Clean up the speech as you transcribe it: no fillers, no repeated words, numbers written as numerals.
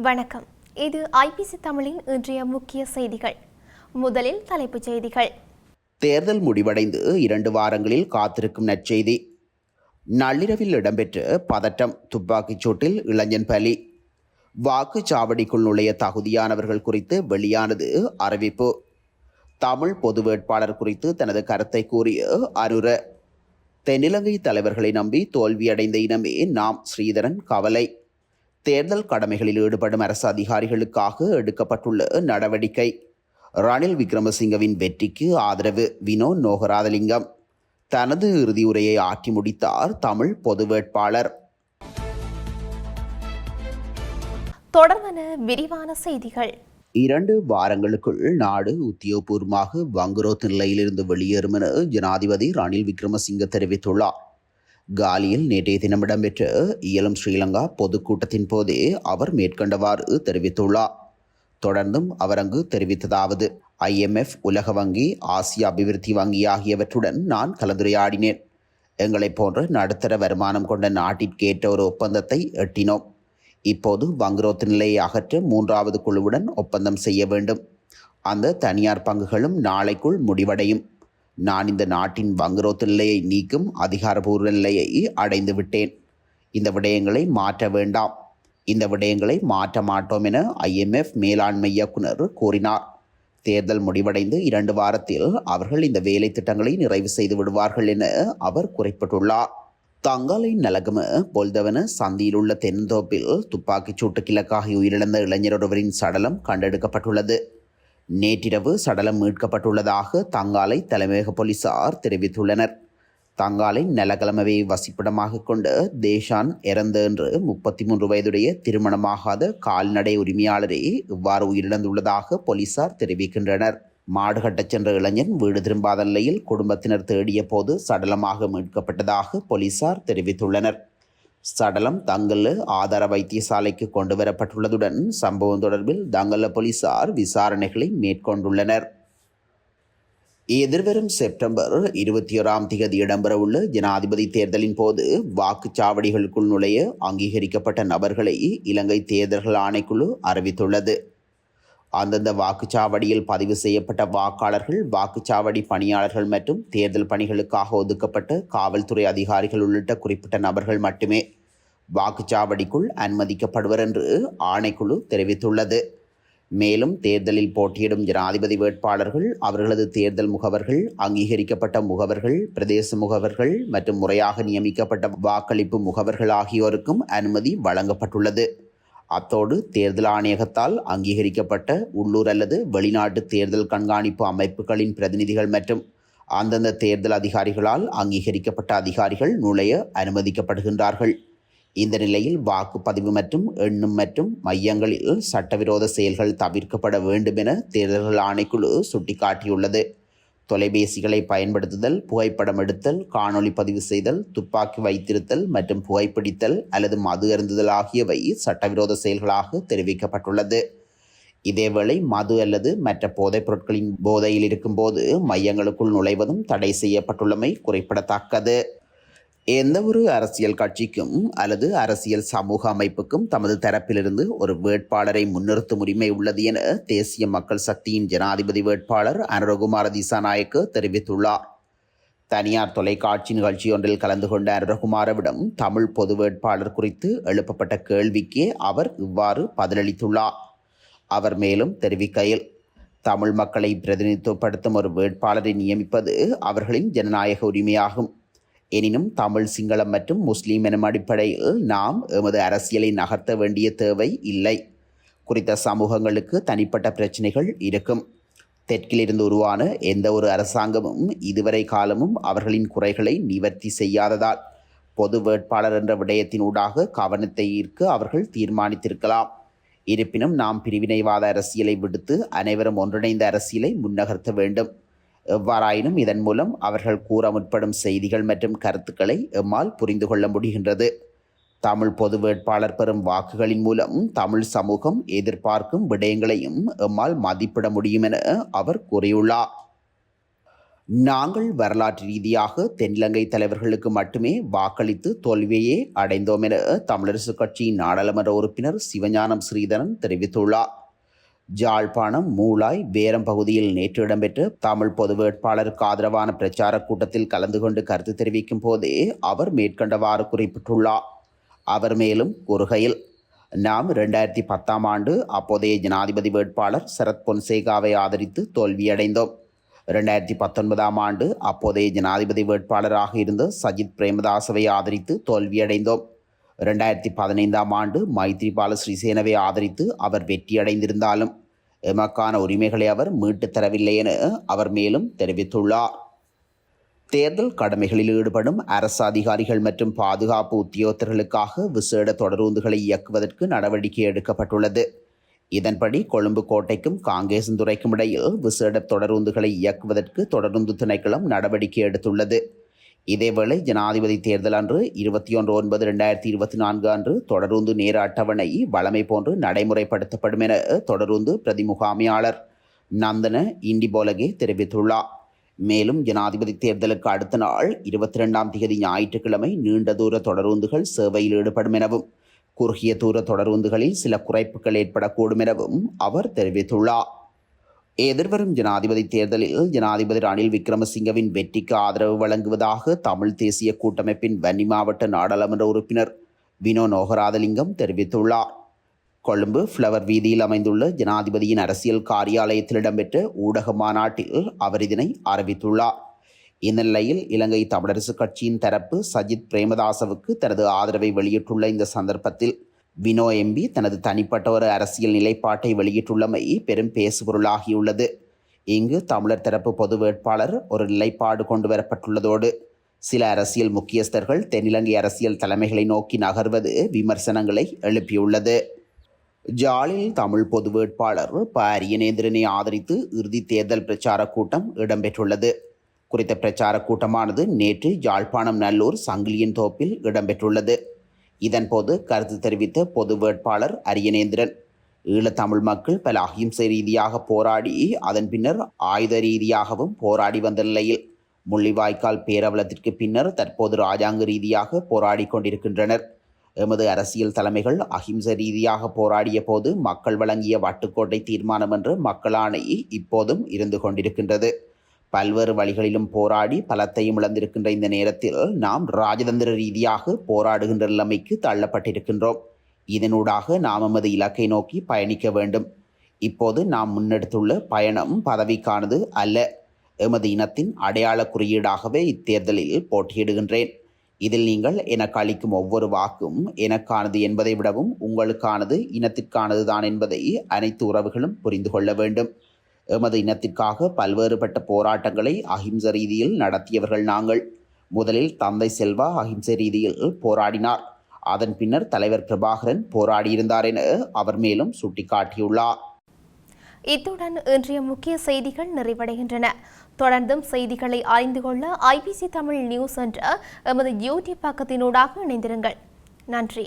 வணக்கம். இது ஐபிசி தமிழின் இன்றைய முக்கிய செய்திகள். முதலில் தலைப்புச் செய்திகள். தேர்தல் முடிவடைந்து 2 வாரங்களில் காத்திருக்கும் நற்செய்தி. நள்ளிரவில் இடம்பெற்ற பதட்டம், துப்பாக்கிச் சூட்டில் இளைஞன் பலி. வாக்குச்சாவடிக்குள் நுழைய தகுதியானவர்கள் குறித்து வெளியானது அறிவிப்பு. தமிழ் பொது வேட்பாளர் குறித்து தனது கருத்தை கூறிய அருர. தென்னிலங்கை தலைவர்களை நம்பி தோல்வியடைந்த இனமே நாம், ஸ்ரீதரன் கவலை. தேர்தல் கடமைகளில் ஈடுபடும் அரசு அதிகாரிகளுக்காக எடுக்கப்பட்டுள்ள நடவடிக்கை. ரணில் விக்ரமசிங்கவின் வெற்றிக்கு ஆதரவு. வினோ நோகராதலிங்கம் தனது இறுதி உரையை ஆற்றி முடித்தார் தமிழ் பொது வேட்பாளர். தொடர்பான விரிவான செய்திகள். 2 வாரங்களுக்குள் நாடு உத்தியோகபூர்வமாக வங்குரோத்து நிலையிலிருந்து வெளியேறும் என ஜனாதிபதி ரணில் விக்ரமசிங்க தெரிவித்துள்ளார். காலியில் நேற்றைய தினம் இடம்பெற்ற இயலும் ஸ்ரீலங்கா பொதுக்கூட்டத்தின் போதே அவர் மேற்கண்டவாறு தெரிவித்துள்ளார். தொடர்ந்தும் அவர் அங்கு தெரிவித்ததாவது: IMF, உலக வங்கி, ஆசிய அபிவிருத்தி வங்கி ஆகியவற்றுடன் நான் கலந்துரையாடினேன். எங்களை போன்ற நடுத்தர வருமானம் கொண்ட நாட்டிற்கேற்ற ஒரு ஒப்பந்தத்தை எட்டினோம். இப்போது வங்குரோத்து நிலையை அகற்ற 3வது குழுவுடன் ஒப்பந்தம் செய்ய வேண்டும். அந்த தனியார் பங்குகளும் நாளைக்குள் முடிவடையும். நான் இந்த நாட்டின் வங்குரோத்து நிலையை நீக்கும் அதிகாரபூர்வ நிலையை அடைந்து விட்டேன். இந்த விடயங்களை மாற்ற வேண்டாம். இந்த விடயங்களை மாற்ற மாட்டோம் என IMF மேலாண்மை இயக்குனர் கூறினார். தேர்தல் முடிவடைந்து 2 வாரத்தில் அவர்கள் இந்த வேலை திட்டங்களை நிறைவு செய்து விடுவார்கள் என அவர் குறிப்பிட்டுள்ளார். தங்காலை நலகம பொல்தவன சந்தியில் உள்ள தென்னந்தோப்பில் துப்பாக்கிச் சூட்டுக்கு இலக்காகி உயிரிழந்த இளைஞர் ஒருவரின் சடலம் கண்டெடுக்கப்பட்டுள்ளது. நேற்றிரவு சடலம் மீட்கப்பட்டுள்ளதாக தங்காலை தலைமையக போலீசார் தெரிவித்துள்ளனர். தங்காலை நலகலமவை வசிப்பிடமாக கொண்ட தேஷான் எரந்த என்று 33 வயதுடைய திருமணமாகாத கால்நடை உரிமையாளரே இவ்வாறு உயிரிழந்துள்ளதாக போலீசார் தெரிவிக்கின்றனர். மாடு கட்டச் சென்ற இளைஞன் வீடு திரும்பாத நிலையில் குடும்பத்தினர் தேடிய போது சடலமாக மீட்கப்பட்டதாக போலீசார் தெரிவித்துள்ளனர். சடலம் தங்கல்ல ஆதார வைத்தியசாலைக்கு கொண்டு வரப்பட்டுள்ளதுடன் சம்பவம் தொடர்பில் தங்கல்ல போலீசார் விசாரணைகளை மேற்கொண்டுள்ளனர். எதிர்வரும் செப்டம்பர் 21 இடம்பெறவுள்ள ஜனாதிபதி தேர்தலின் போது வாக்குச்சாவடிகளுக்குள் நுழைய அங்கீகரிக்கப்பட்ட நபர்களை இலங்கை தேர்தல்கள் ஆணைக்குழு அறிவித்துள்ளது. அந்தந்த வாக்குச்சாவடியில் பதிவு செய்யப்பட்ட வாக்காளர்கள், வாக்குச்சாவடி பணியாளர்கள் மற்றும் தேர்தல் பணிகளுக்காக ஒதுக்கப்பட்ட காவல்துறை அதிகாரிகள் உள்ளிட்ட குறிப்பிட்ட நபர்கள் மட்டுமே வாக்குச்சாவடிக்குள் அனுமதிக்கப்படுவர் என்று ஆணைக்குழு தெரிவித்துள்ளது. மேலும் தேர்தலில் போட்டியிடும் ஜனாதிபதி வேட்பாளர்கள், அவர்களது தேர்தல் முகவர்கள், அங்கீகரிக்கப்பட்ட முகவர்கள், பிரதேச முகவர்கள் மற்றும் முறையாக நியமிக்கப்பட்ட வாக்களிப்பு முகவர்கள் ஆகியோருக்கும் அனுமதி வழங்கப்பட்டுள்ளது. அத்தோடு தேர்தல் ஆணையகத்தால் அங்கீகரிக்கப்பட்ட உள்ளூர் அல்லது வெளிநாட்டு தேர்தல் கண்காணிப்பு அமைப்புகளின் பிரதிநிதிகள் மற்றும் அந்தந்த தேர்தல் அதிகாரிகளால் அங்கீகரிக்கப்பட்ட அதிகாரிகள் நுழைய அனுமதிக்கப்படுகின்றார்கள். இந்த நிலையில் வாக்குப்பதிவு மற்றும் எண்ணும் மற்றும் மையங்களில் சட்டவிரோத செயல்கள் தவிர்க்கப்பட வேண்டும் என தேர்தல்கள் ஆணைக்குழு சுட்டிக்காட்டியுள்ளது. தொலைபேசிகளை பயன்படுத்துதல், புகைப்படம் எடுத்தல், காணொலி பதிவு செய்தல், துப்பாக்கி வைத்திருத்தல் மற்றும் புகைப்பிடித்தல் அல்லது மது அருந்துதல் ஆகியவை சட்டவிரோத செயல்களாக தெரிவிக்கப்பட்டுள்ளது. இதேவேளை மது அல்லது மற்ற போதைப் பொருட்களின் போதையில் இருக்கும்போது மையங்களுக்குள் நுழைவதும் தடை செய்யப்பட்டுள்ளமை குறிப்பிடத்தக்கது. எந்த ஒரு அரசியல் கட்சிக்கும் அல்லது அரசியல் சமூக அமைப்புக்கும் தமது தரப்பிலிருந்து ஒரு வேட்பாளரை முன்னிறுத்தும் உரிமை உள்ளது என தேசிய மக்கள் சக்தியின் ஜனாதிபதி வேட்பாளர் அனுரகுமார திசாநாயக்க தெரிவித்துள்ளார். தனியார் தொலைக்காட்சி நிகழ்ச்சி ஒன்றில் கலந்து கொண்ட அனுரகுமாரவிடம் தமிழ் பொது வேட்பாளர் குறித்து எழுப்பப்பட்ட கேள்விக்கே அவர் இவ்வாறு பதிலளித்துள்ளார். அவர் மேலும் தெரிவிக்கையில், தமிழ் மக்களை பிரதிநிதித்துவப்படுத்தும் ஒரு வேட்பாளரை நியமிப்பது அவர்களின் ஜனநாயக உரிமையாகும். எனினும் தமிழ், சிங்களம் மற்றும் முஸ்லீம் எனும் அடிப்படையில் நாம் எமது அரசியலை நகர்த்த வேண்டிய தேவை இல்லை. குறித்த சமூகங்களுக்கு தனிப்பட்ட பிரச்சனைகள் இருக்கும். தெற்கிலிருந்து உருவான எந்த ஒரு அரசாங்கமும் இதுவரை காலமும் அவர்களின் குறைகளை நிவர்த்தி செய்யாததால் பொது வேட்பாளர் என்ற விடயத்தினூடாக கவனத்தை ஈர்க்க அவர்கள் தீர்மானித்திருக்கலாம். இருப்பினும் நாம் பிரிவினைவாத அரசியலை விடுத்து அனைவரும் ஒன்றிணைந்த அரசியலை முன்னகர்த்த வேண்டும். எவ்வாறாயினும் இதன் மூலம் அவர்கள் கூற முற்படும் செய்திகள் மற்றும் கருத்துக்களை எம்மால் புரிந்து கொள்ள முடிகின்றது. தமிழ் பொது வேட்பாளர் பெறும் வாக்குகளின் மூலம் தமிழ் சமூகம் எதிர்பார்க்கும் விடயங்களையும் எம்மால் மதிப்பிட முடியும் என அவர் கூறியுள்ளார். நாங்கள் வரலாற்று ரீதியாக தென்னிலங்கை தலைவர்களுக்கு மட்டுமே வாக்களித்து தோல்வியே அடைந்தோம் என தமிழரசு கட்சியின் நாடாளுமன்ற உறுப்பினர் சிவஞானம் ஸ்ரீதரன் தெரிவித்துள்ளார். ஜாழ்ப்பாணம் மூளாய் வேரம் பகுதியில் நேற்று இடம்பெற்ற தமிழ் பொது வேட்பாளருக்கு ஆதரவான பிரச்சார கூட்டத்தில் கலந்து கொண்டு கருத்து தெரிவிக்கும் போதே அவர் மேற்கண்டவாறு குறிப்பிட்டுள்ளார். அவர் மேலும் கூறுகையில், நாம் 2010ஆம் ஆண்டு அப்போதைய ஜனாதிபதி வேட்பாளர் சரத் பொன்சேகாவை ஆதரித்து தோல்வியடைந்தோம். 2019ஆம் ஆண்டு அப்போதைய ஜனாதிபதி வேட்பாளராக இருந்த சஜித் பிரேமதாசவை ஆதரித்து தோல்வியடைந்தோம். 2015ஆம் ஆண்டு மைத்ரிபால ஸ்ரீசேனவை ஆதரித்து அவர் வெற்றியடைந்திருந்தாலும் எமக்கான உரிமைகளை அவர் மீட்டுத் தரவில்லை என அவர் மேலும் தெரிவித்துள்ளார். தேர்தல் கடமைகளில் ஈடுபடும் அரசு அதிகாரிகள் மற்றும் பாதுகாப்பு உத்தியோகத்தர்களுக்காக விசேட தொடரூந்துகளை இயக்குவதற்கு நடவடிக்கை எடுக்கப்பட்டுள்ளது. இதன்படி கொழும்பு கோட்டைக்கும் காங்கேசன்துறைக்கும் இடையில் விசேட தொடரூந்துகளை இயக்குவதற்கு தொடருந்து திணைக்களம் நடவடிக்கை எடுத்துள்ளது. இதேவேளை ஜனாதிபதி தேர்தல் அன்று 21/9/2024 அன்று தொடருந்து நேர அட்டவணை வழமை போன்று நடைமுறைப்படுத்தப்படும் என தொடருந்து பிரதி முகாமையாளர் நந்தன இண்டிபோலகே தெரிவித்துள்ளார். மேலும் ஜனாதிபதி தேர்தலுக்கு அடுத்த நாள் 22ஆம் தேதி ஞாயிற்றுக்கிழமை நீண்ட தூர தொடருந்துகள் சேவையில் ஈடுபடும் எனவும் குறுகிய தூர தொடருந்துகளில் சில குறைப்புகள் ஏற்படக்கூடும் எனவும் அவர் தெரிவித்துள்ளார். எதிர்வரும் ஜனாதிபதி தேர்தலில் ஜனாதிபதி ரணில் விக்ரமசிங்கவின் வெற்றிக்கு ஆதரவு வழங்குவதாக தமிழ் தேசிய கூட்டமைப்பின் வன்னி மாவட்ட நாடாளுமன்ற உறுப்பினர் வினோ நோகராதலிங்கம் தெரிவித்துள்ளார். கொழும்பு ஃப்ளவர் வீதியில் அமைந்துள்ள ஜனாதிபதியின் அரசியல் காரியாலயத்தில் இடம்பெற்ற ஊடக மாநாட்டில் அவர் இதனை அறிவித்துள்ளார். இந்நிலையில் இலங்கை தமிழரசு கட்சியின் தரப்பு சஜித் பிரேமதாசவுக்கு தனது ஆதரவை வெளியிட்டுள்ள இந்த சந்தர்ப்பத்தில் வினோ எம்பி தனது தனிப்பட்ட ஒரு அரசியல் நிலைப்பாட்டை வெளியிட்டுள்ளமை பெரும் பேசுபொருளாகியுள்ளது. இங்கு தமிழர் தரப்பு பொது வேட்பாளர் ஒரு நிலைப்பாடு கொண்டு வரப்பட்டுள்ளதோடு சில அரசியல் முக்கியஸ்தர்கள் தென்னிலங்கை அரசியல் தலைமைகளை நோக்கி நகர்வது விமர்சனங்களை எழுப்பியுள்ளது. ஜாலில் தமிழ் பொது வேட்பாளர் அரியநேந்திரனை ஆதரித்து இறுதி தேர்தல் பிரச்சார கூட்டம் இடம்பெற்றுள்ளது. குறித்த பிரச்சார கூட்டமானது நேற்று யாழ்ப்பாணம் நல்லூர் சங்கிலியன் தோப்பில் இடம்பெற்றுள்ளது. இதன்போது கருத்து தெரிவித்த பொது வேட்பாளர் அரியநேந்திரன், ஈழத்தமிழ் மக்கள் பல அகிம்சை ரீதியாக போராடி அதன் பின்னர் ஆயுத ரீதியாகவும் போராடி வந்த நிலையில் முள்ளிவாய்க்கால் பேரவலத்திற்கு பின்னர் தற்போது இராஜாங்க ரீதியாக போராடி கொண்டிருக்கின்றனர். எமது அரசியல் தலைமைகள் அகிம்சை ரீதியாக போராடிய போது மக்கள் வழங்கிய வட்டுக்கோட்டை தீர்மானம் என்ற மக்களாணை இப்போதும் இருந்து கொண்டிருக்கின்றது. பல்வேறு வழிகளிலும் போராடி பலத்தையும் இழந்திருக்கின்ற இந்த நேரத்தில் நாம் ராஜதந்திர ரீதியாக போராடுகின்ற நிலைமைக்கு தள்ளப்பட்டிருக்கின்றோம். இதனூடாக நாம் எமது இலக்கை நோக்கி பயணிக்க வேண்டும். இப்போது நாம் முன்னெடுத்துள்ள பயணம் பதவிக்கானது அல்ல. எமது இனத்தின் அடையாள குறியீடாகவே இத்தேர்தலில் போட்டியிடுகின்றேன். இதில் நீங்கள் எனக்கு அளிக்கும் ஒவ்வொரு வாக்கும் எனக்கானது என்பதை விடவும் உங்களுக்கானது இனத்திற்கானது தான் என்பதை அனைத்து உறவுகளும் புரிந்து கொள்ள வேண்டும். எமது இனத்திற்காக பல்வேறுபட்ட போராட்டங்களை அஹிம்சை ரீதியில் நடத்தியவர்கள் நாங்கள். முதலில் தந்தை செல்வா அஹிம்சை ரீதியில் போராடினார். அதன் பின்னர் தலைவர் பிரபாகரன் போராடியிருந்தார் என அவர் மேலும் சுட்டிக்காட்டியுள்ளார். இத்துடன் இன்றைய முக்கிய செய்திகள் நிறைவடைகின்றன. தொடர்ந்தும் செய்திகளை அறிந்து கொள்ள ஐபிசி தமிழ் நியூஸ் என்ற எமது யூடியூப் பக்கத்தினூடாக இணைந்திருங்கள். நன்றி.